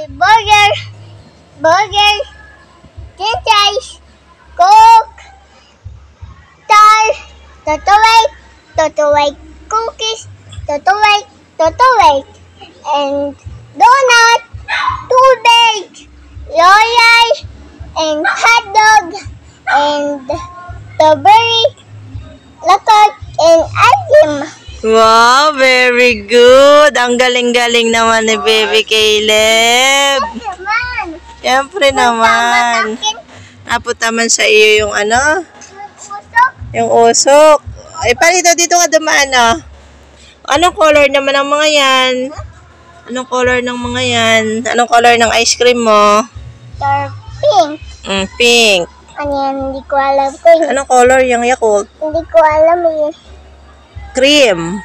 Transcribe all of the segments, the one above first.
burger, french fries, coke, Toto-White cookies, Toto-White, and donut, tubig, loyal, and hotdog, and strawberry, lakot, and ice cream. Wow, very good. Ang galing-galing naman ni Baby Caleb. Siyempre naman. Naputaman sa iyo yung ano? Yung usok. Ay, palito dito ka dumaan, oh. Anong color naman ng mga yan? Anong color ng mga yan? Anong color ng ice cream mo? Pink. Pink. Ano yan? Hindi ko alam ko. Anong color yung Yakult? Hindi ko alam eh. Cream.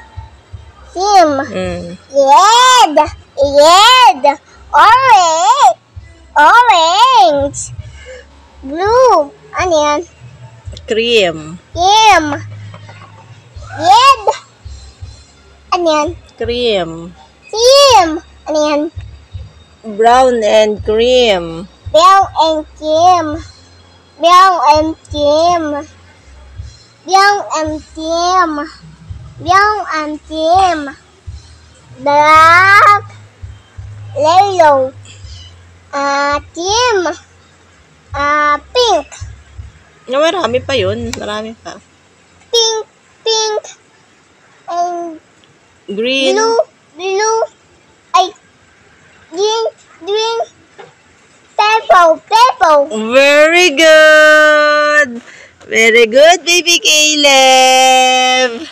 Red. Orange. Blue. Ano yan? Cream. Red. Ano yan? Cream. Ano yan? Brown and cream. Brown and cream. Black. Yellow. Pink. No, marami pa yun. Marami pa. Pink. And Green. blue. Ay, green. Purple. Very good. Very good, Baby Caleb.